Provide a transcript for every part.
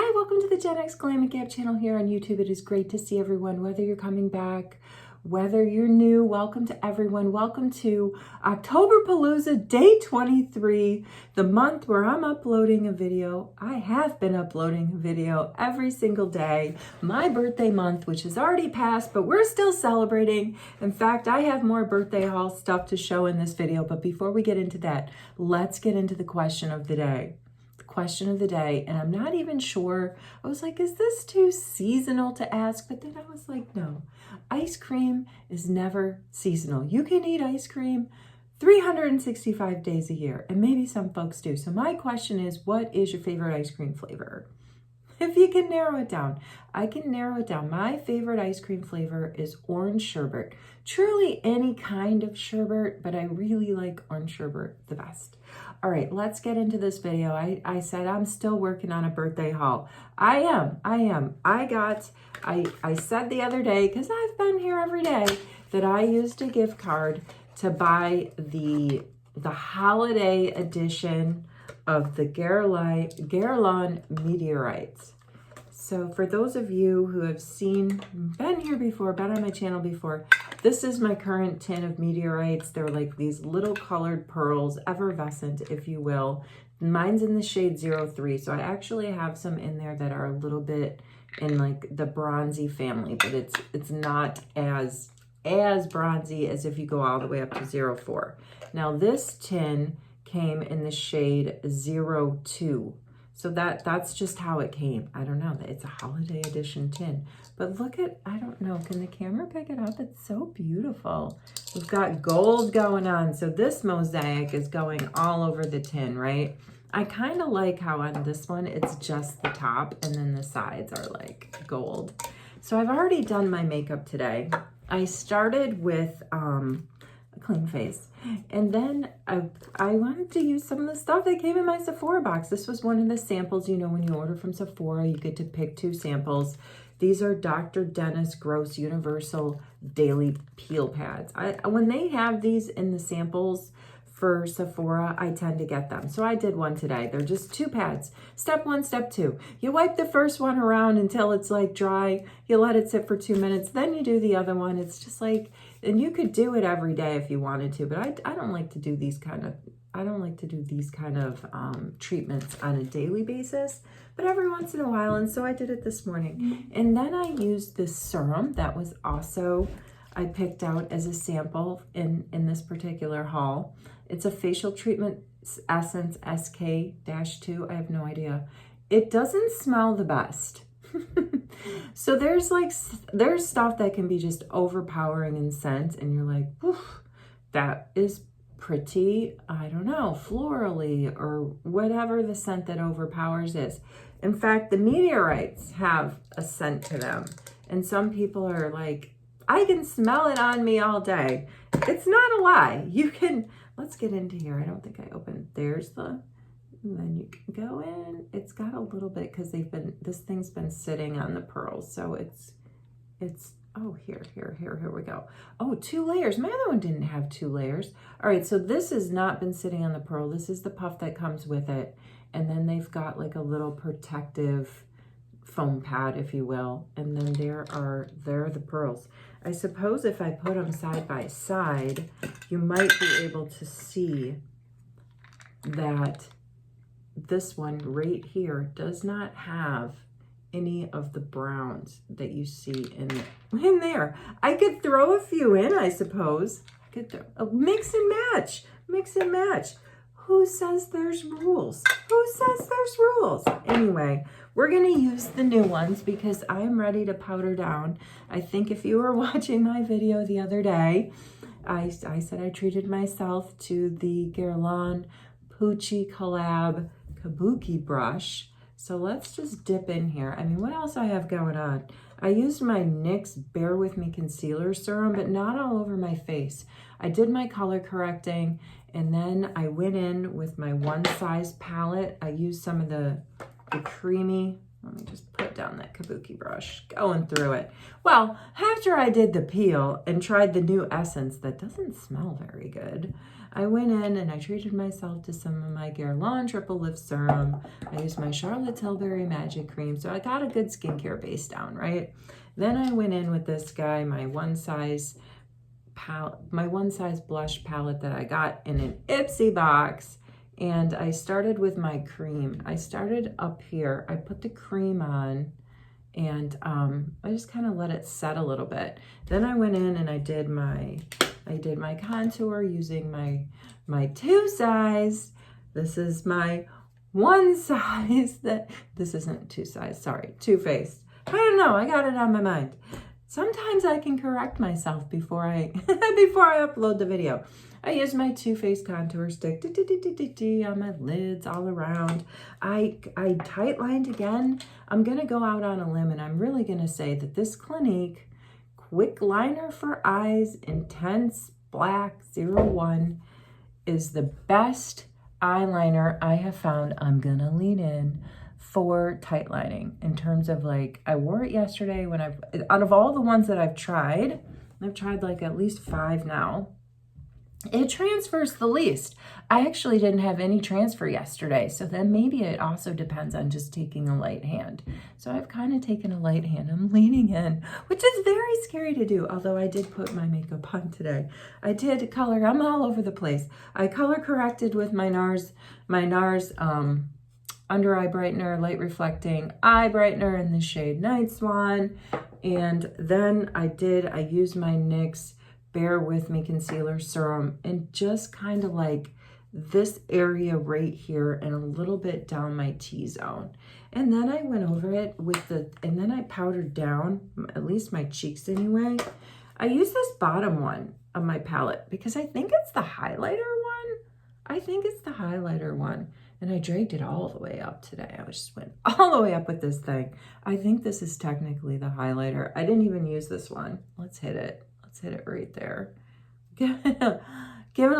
Hi, welcome to the Gen X Glam and Gab channel here on YouTube. It is great to see everyone, whether you're coming back, whether you're new. Welcome to everyone. Welcome to Octoberpalooza Day 23, the month where I'm uploading a video. I have been uploading a video every single day. My birthday month, which has already passed, but we're still celebrating. In fact, I have more birthday haul stuff to show in this video. But before we get into that, let's get into the question of the day. Question of the day, and I'm not even sure. I was like, is this too seasonal to ask? But then I was like, no, ice cream is never seasonal. You can eat ice cream 365 days a year, and maybe some folks do. So my question is, what is your favorite ice cream flavor? If you can narrow it down, I can narrow it down. My favorite ice cream flavor is orange sherbet. Truly any kind of sherbet, but I really like orange sherbet the best. All right, let's get into this video. I said I'm still working on a birthday haul. I am. I said the other day, because I've been here every day, that I used a gift card to buy the holiday edition of the Guerlain Meteorites. So for those of you who have been here before, been on my channel before, this is my current tin of Meteorites. They're like these little colored pearls, effervescent, if you will. Mine's in the shade 03, so I actually have some in there that are a little bit in like the bronzy family, but it's not as bronzy as if you go all the way up to 04. Now this tin came in the shade 02. So that's just how it came. I don't know. It's a holiday edition tin. But look at, I don't know, can the camera pick it up? It's so beautiful. We've got gold going on. So this mosaic is going all over the tin, right? I kind of like how on this one, it's just the top and then the sides are like gold. So I've already done my makeup today. I started with a clean face. And then I wanted to use some of the stuff that came in my Sephora box. This was one of the samples. You know, when you order from Sephora, you get to pick 2 samples. These are Dr. Dennis Gross Universal Daily Peel Pads. When they have these in the samples for Sephora, I tend to get them. So I did one today. They're just 2 pads. Step 1, step 2. You wipe the first one around until it's like dry. You let it sit for 2 minutes. Then you do the other one. It's just like, and you could do it every day if you wanted to, but I don't like to do these kind of treatments on a daily basis, but every once in a while. And so I did it this morning. And then I used this serum that was also, I picked out as a sample in this particular haul. It's a facial treatment essence SK-2. I have no idea. It doesn't smell the best. So there's stuff that can be just overpowering in scent, and you're like, that is pretty, I don't know, florally or whatever the scent that overpowers is. In fact, the Meteorites have a scent to them, and some people are like, I can smell it on me all day. It's not a lie. You can, let's get into here. I don't think I opened, there's the, and then you can go in. It's got a little bit because this thing's been sitting on the pearls. So it's, oh, here we go. Oh, 2 layers. My other one didn't have 2 layers. All right, so this has not been sitting on the pearl. This is the puff that comes with it. And then they've got like a little protective foam pad, if you will. And then there are the pearls. I suppose if I put them side by side, you might be able to see that this one right here does not have any of the browns that you see in there. I could throw a few in, I suppose. I could throw a mix and match. Who says there's rules? Anyway, we're gonna use the new ones because I'm ready to powder down. I think if you were watching my video the other day, I said I treated myself to the Guerlain Poochie Collab Kabuki brush. So let's just dip in here. I mean, what else I have going on? I used my NYX Bear With Me concealer serum, but not all over my face. I did my color correcting, and then I went in with my One Size palette. I used some of the creamy, let me just put down that Kabuki brush, going through it. Well, after I did the peel and tried the new essence that doesn't smell very good, I went in and I treated myself to some of my Guerlain Triple Lift Serum. I used my Charlotte Tilbury Magic Cream. So I got a good skincare base down, right? Then I went in with this guy, my one size blush palette that I got in an Ipsy box. And I started with my cream. I started up here. I put the cream on and I just kind of let it set a little bit. Then I went in and I did my contour using my 2 size. This is my 1 size. This isn't 2 size, sorry, Too Faced. I don't know, I got it on my mind. Sometimes I can correct myself before I upload the video. I use my Too Faced contour stick on my lids all around. I tight lined again. I'm gonna go out on a limb and I'm really gonna say that this Clinique Quick Liner for Eyes Intense Black 01 is the best eyeliner I have found. I'm gonna lean in for tight lining in terms of like, I wore it yesterday when out of all the ones that I've tried like at least 5 now. It transfers the least. I actually didn't have any transfer yesterday. So then maybe it also depends on just taking a light hand. So I've kind of taken a light hand. I'm leaning in, which is very scary to do. Although I did put my makeup on today. I did color, I'm all over the place. I color corrected with my NARS under eye brightener, light reflecting eye brightener in the shade Night Swan. And then I used my NYX Bear With Me concealer serum and just kind of like this area right here and a little bit down my T-zone. And then I went over it and then I powdered down, at least my cheeks anyway. I used this bottom one of my palette because I think it's the highlighter one. And I dragged it all the way up today. I just went all the way up with this thing. I think this is technically the highlighter. I didn't even use this one. Let's hit it. Let's hit it right there. Give it a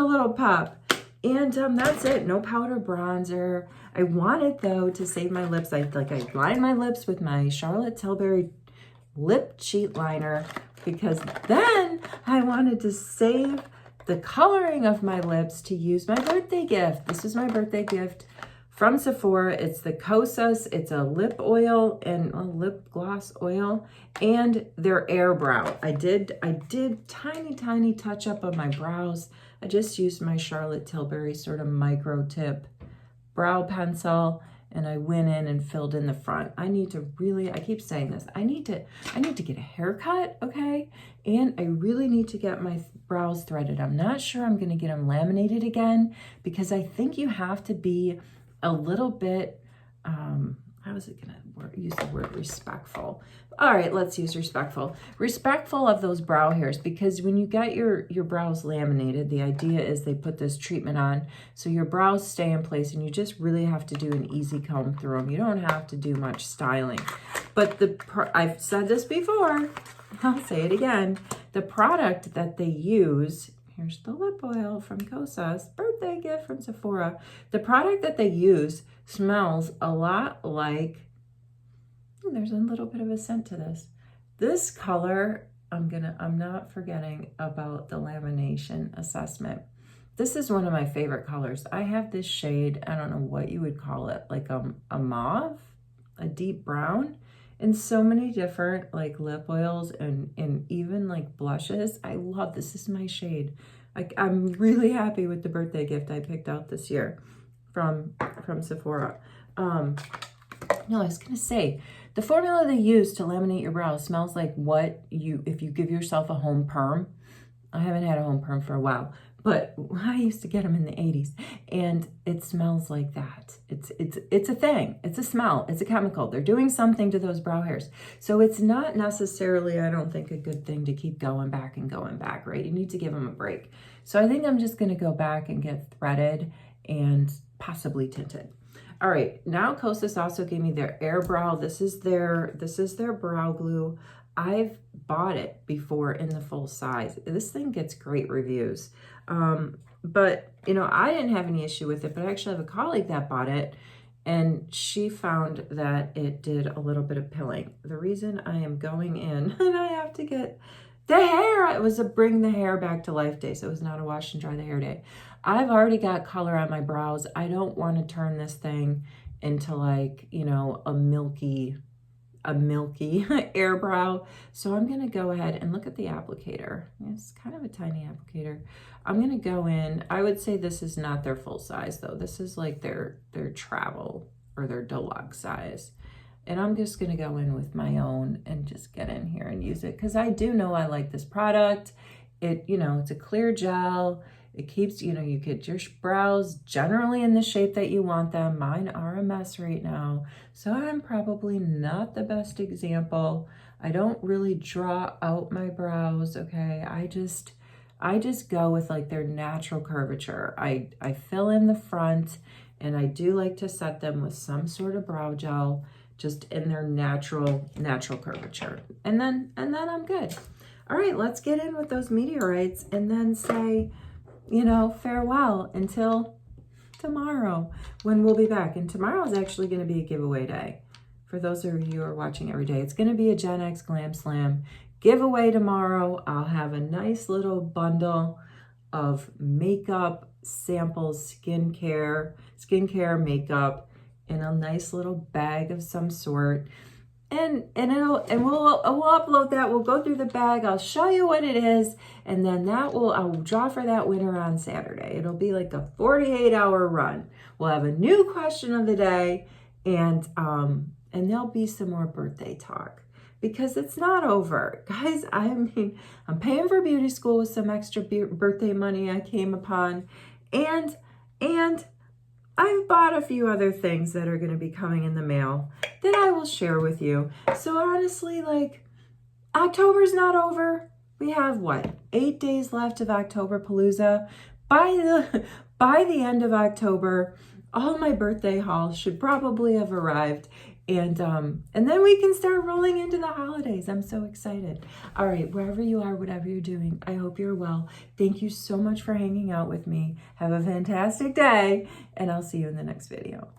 little pop. And that's it. No powder bronzer. I wanted, though, to save my lips. I lined my lips with my Charlotte Tilbury lip cheat liner because then I wanted to save the coloring of my lips to use my birthday gift. This is my birthday gift from Sephora. It's the Kosas. It's a lip oil and a lip gloss oil and their air brow. I did tiny touch up on my brows. I just used my Charlotte Tilbury sort of micro tip brow pencil and I went in and filled in the front. I keep saying this, I need to get a haircut, okay? And I really need to get my brows threaded. I'm not sure I'm gonna get them laminated again because I think you have to be a little bit, how is it gonna use the word respectful? All right, let's use respectful. Respectful of those brow hairs because when you get your brows laminated, the idea is they put this treatment on so your brows stay in place and you just really have to do an easy comb through them. You don't have to do much styling. But I've said this before, I'll say it again. The product that they use, here's the lip oil from Kosas, birthday gift from Sephora. The product that they use smells a lot like, there's a little bit of a scent to this. This color, I'm not forgetting about the lamination assessment. This is one of my favorite colors. I have this shade, I don't know what you would call it, like a mauve, a deep brown, and so many different like lip oils and even like blushes. I love this. This is my shade. I'm really happy with the birthday gift I picked out this year from Sephora. No, I was gonna say, the formula they use to laminate your brows smells like if you give yourself a home perm. I haven't had a home perm for a while, but I used to get them in the 80s and it smells like that. It's a thing, it's a smell, it's a chemical. They're doing something to those brow hairs. So it's not necessarily, I don't think, a good thing to keep going back, right? You need to give them a break. So I think I'm just gonna go back and get threaded and possibly tinted. All right, now Kosas also gave me their Air Brow. This is their brow glue. I've bought it before in the full size. This thing gets great reviews. But, I didn't have any issue with it, but I actually have a colleague that bought it, and she found that it did a little bit of pilling. The reason I am going in, and I have to get The hair, it was a bring the hair back to life day, so it was not a wash and dry the hair day. I've already got color on my brows. I don't want to turn this thing into like, you know, a milky air brow. So I'm going to go ahead and look at the applicator. It's kind of a tiny applicator. I'm going to go in. I would say this is not their full size though. This is like their travel or their deluxe size. And I'm just going to go in with my own and just get in here and use it because I do know I like this product. It, you know, it's a clear gel. It keeps, you know, you get your brows generally in the shape that you want them. Mine are a mess right now, so I'm probably not the best example. I don't really draw out my brows, okay? I just go with like their natural curvature. I fill in the front, and I do like to set them with some sort of brow gel just in their natural curvature. And then I'm good. All right, let's get in with those meteorites and then say, you know, farewell until tomorrow when we'll be back. And tomorrow is actually going to be a giveaway day. For those of you who are watching every day, it's going to be a Gen X Glam Slam giveaway tomorrow. I'll have a nice little bundle of makeup samples, skincare, makeup, in a nice little bag of some sort. And we'll upload that. We'll go through the bag. I'll show you what it is, and then I'll draw for that winner on Saturday. It'll be like a 48-hour run. We'll have a new question of the day, and there'll be some more birthday talk because it's not over, guys. I mean, I'm paying for beauty school with some extra birthday money I came upon, and I've bought a few other things that are going to be coming in the mail that I will share with you. So honestly, like, October's not over. We have what, 8 days left of October Palooza. By the end of October, all my birthday hauls should probably have arrived. And then we can start rolling into the holidays. I'm so excited. All right, wherever you are, whatever you're doing, I hope you're well. Thank you so much for hanging out with me. Have a fantastic day, and I'll see you in the next video.